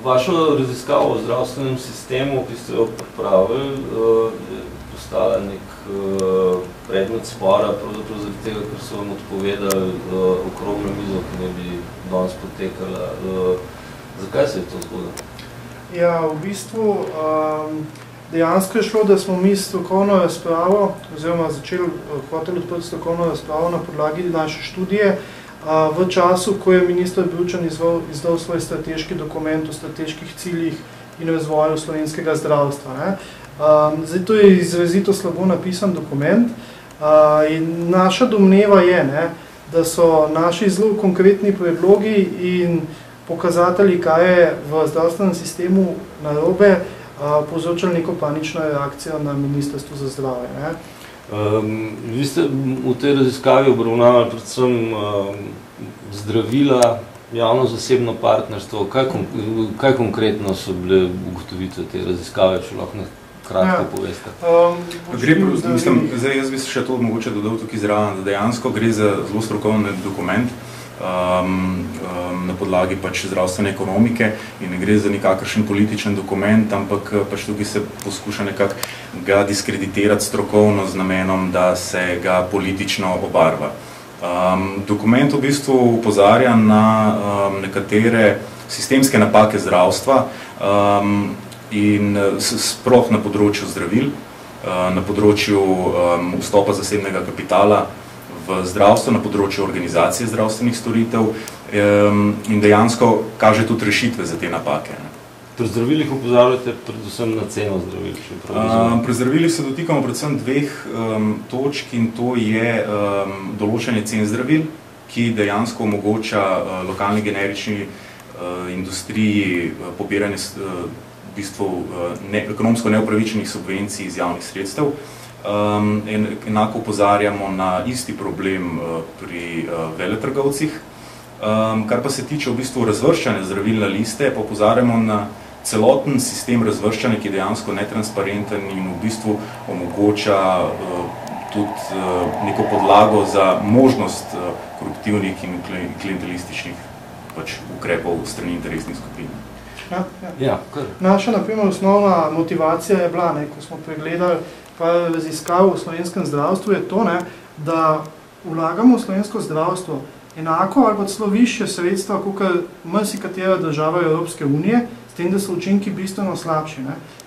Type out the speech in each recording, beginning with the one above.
Vašo raziskavo o zdravstvenem sistemu, ki ste jo pripravili, je postala nek predmet spora, pravzaprav zaradi tega, ker so vam odpovedali okroglo mizo, ki ne bi danes potekala. Zakaj se je to zgodilo? Ja, v bistvu dejansko je šlo, da smo mi strokovno razpravo, oziroma hoteli odprti strokovno razpravo na podlagi naše študije, v času, ko je minister Bručan izdal svoj strateški dokument o strateških ciljih in razvoju slovenskega zdravstva. Zdaj, to je izrazito slabo napisan dokument in naša domneva je, da so naši zelo konkretni predlogi in pokazatelji, kaj je v zdravstvenem sistemu narobe, povzročili neko panično reakcijo na Ministrstvu za zdravje. Vi ste v tej raziskavi obravnavali predvsem zdravila, javno-zasebno partnerstvo. Kaj konkretno so bile ugotovitve te raziskave, če lahko kratko poveste? Jaz bi se še to mogoče dodal tukaj zraven, da dejansko gre za zelo strokovni dokument na podlagi zdravstvene ekonomike in ne gre za nikakršen političen dokument, ampak tukaj se poskuša nekako ga diskreditirati strokovno z namenom, da se ga politično obarva. Dokument v bistvu opozarja na nekatere sistemske napake zdravstva in sploh na področju zdravil, na področju vstopa zasebnega kapitala v zdravstvo, na področju organizacije zdravstvenih storitev in dejansko kaže tudi rešitve za te napake. Pri zdravilih opozarjate predvsem na ceno zdravil? Pri zdravilih se dotikamo predvsem dveh točk in to je določanje cen zdravil, ki dejansko omogoča lokalni generični industriji pobiranje v bistvu ekonomsko neupravičenih subvencij iz javnih sredstev. Enako opozarjamo na isti problem pri veletrgovcih. Kar pa se tiče v bistvu razvrščanja zdravil na liste, pa opozarjamo na celoten sistem razvrščanja, ki je dejansko netransparenten in v bistvu omogoča tudi neko podlago za možnost koruptivnih in klientelističnih ukrepov strani interesnih skupin. Naša, na primer, osnovna motivacija je bila, ko smo pregledali raziskav v slovenskem zdravstvu, je to, da vlagamo v slovensko zdravstvo enako ali pa celo višje sredstva, kakor marsikatera država Evropske unije, s tem, da so učinki bistveno slabši.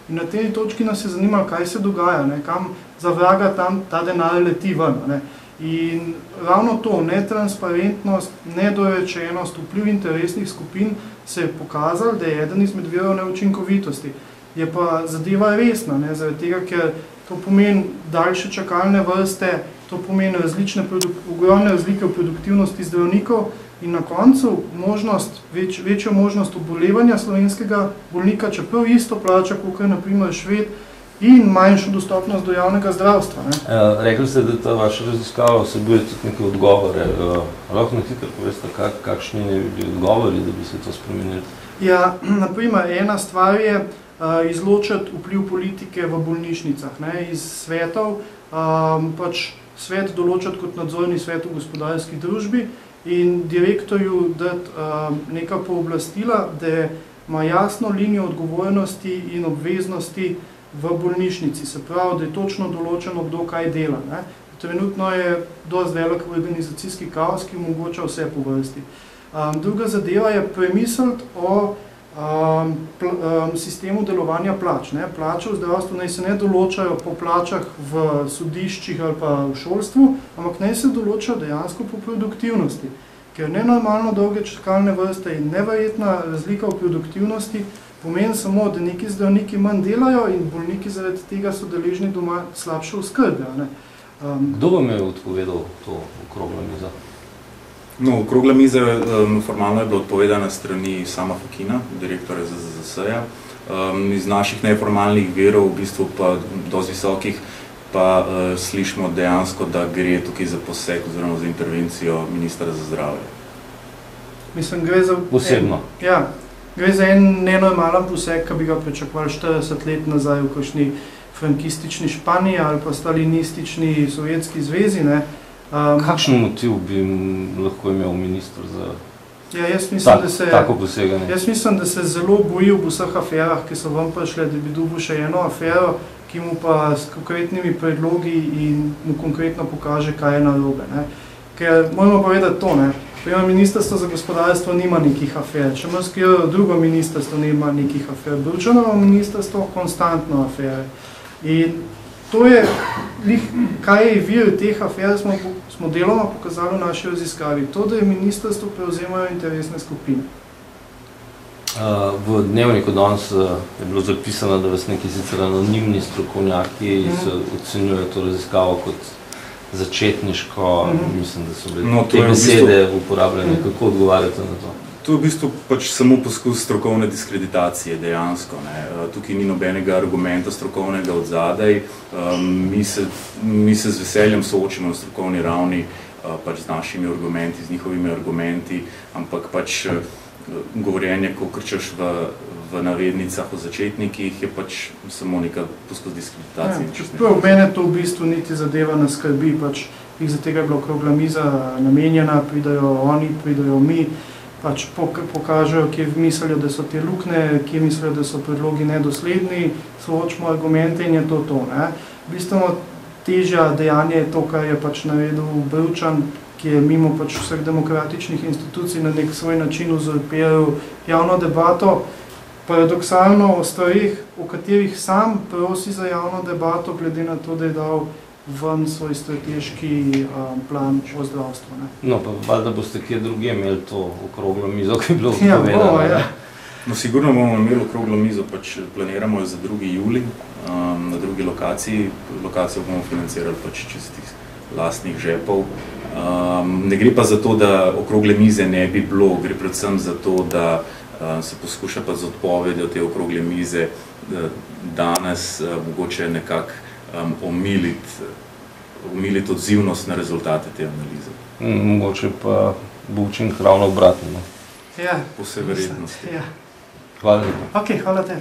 In na tej točki nas je zanimalo, kaj se dogaja, kam za vraga tam ta denar leti ven. In ravno to, netransparentnost, nedorečenost, vpliv interesnih skupin se je pokazalo, da je eden izmed virov neučinkovitosti. Je pa zadeva resna, zaradi tega, ker to pomeni daljše čakalne vrste, to pomeni ogromne razlike v produktivnosti zdravnikov in na koncu večjo možnost obolevanja slovenskega bolnika, čeprav isto plača, kot je na primer Šved, in manjšo dostopnost do javnega zdravstva. Rekli ste, da ta vaša raziskava vsebuje tudi neke odgovore. Lahko na hitro poveste, kakšni ne bi bili odgovori, da bi se to spremenili? Ja, na primer, ena stvar je izločati vpliv politike v bolnišnicah. Iz svetov svet določati kot nadzorni svet v gospodarski družbi in direktorju dati neka pooblastila, da ima jasno linijo odgovornosti in obveznosti v bolnišnici. Se pravi, da je točno določeno, kdo kaj dela. Trenutno je dosti velik organizacijski kaos, ki omogoča vse po vrsti. Druga zadeva je premisliti o sistemu delovanja plač. Plače v zdravstvu naj se ne določajo po plačah v sodiščih ali pa v šolstvu, ampak naj se določajo dejansko po produktivnosti. Ker nenormalno dolge čakalne vrste in neverjetna razlika v produktivnosti pomeni samo, da neki zdravniki manj delajo in bolniki zaradi tega so deležni doma slabše oskrbe. Kdo vam je odpovedal to okroglo mizo? Okrogla miza formalno je bila odpovedana strani Sama Fakina, direktorja ZZZS-ja. Iz naših neformalnih virov, v bistvu pa dosti visokih, pa slišimo dejansko, da gre tukaj za poseg oziroma za intervencijo ministra za zdravje. Mislim, gre za... Posebno? Ja, gre za en nenormalen poseg, ki bi ga pričakovali 40 let nazaj v kakšni frankistični Španiji ali pa stalinistični Sovjetski zvezi. Kakšen motiv bi lahko imel minister za Ja, jaz mislim, tako poseganje. Jaz mislim, da se zelo boji v vseh aferah, ki so vam prišle, da bi dobil še eno afero, ki mu pa s konkretnimi predlogi in mu konkretno pokaže, kaj je narobe. Ker moramo povedati to, Primer, Ministrstvo za gospodarstvo nima nekih afer, še marsikatero drugo ministrstvo nima nekih afer. Bručanovo ministrstvo konstantno afere. In to je, kaj je vir teh afer, smo deloma pokazali v naši raziskavi. To, da je ministrstvo prevzemajo interesne skupine. V dnevniku danes je bilo zapisano, da vas neki sicer anonimni strokovnjaki ocenjujejo to raziskavo kot začetniško, mislim, da so bile te besede uporabljene. Kako odgovarjate na to? To je v bistvu pač samo poskus strokovne diskreditacije dejansko. Tukaj ni nobenega argumenta strokovnega od zadaj. Mi se z veseljem soočimo na strokovni ravni pač z našimi argumenti, z njihovimi argumenti, ampak pač govorjenje, ko krčeš v navednicah o začetnikih, je pač samo neka poskus diskreditacije. Mene to v bistvu niti zadeva ne skrbi, pač za tega je bila okrogla miza namenjena, pridajo oni, pridajo mi, pač pokažejo, kje mislijo, da so te lukne, kje mislijo, da so predlogi nedosledni, soočimo argumente in je to. Bistveno težja dejanje je to, kar je pač naredil Bručan, ki je mimo pač vseh demokratičnih institucij na nek svoj način uzurpiral javno debato, paradoksalno o stvarih, v katerih sam prosi za javno debato, glede na to, da je dal ven svoj strateški plan o zdravstvu. No, pa valjda boste kje druge imeli to okroglo mizo, ki je bilo povedano. No, sigurno bomo imeli okroglo mizo, pač planiramo za 2. julij na drugi lokaciji. Lokacijo bomo financirali pač čistih lastnih žepov. Ne gre pa za to, da okrogle mize ne bi bilo, gre predvsem za to, da se poskuša pa z odpovedjo te okrogle mize danes mogoče nekako omiliti odzivnost na rezultate te analize. Mogoče pa bo učinek ravno obratno. Ja. Po vsej verjetnosti. Hvala lepa. Ok, hvala tebi.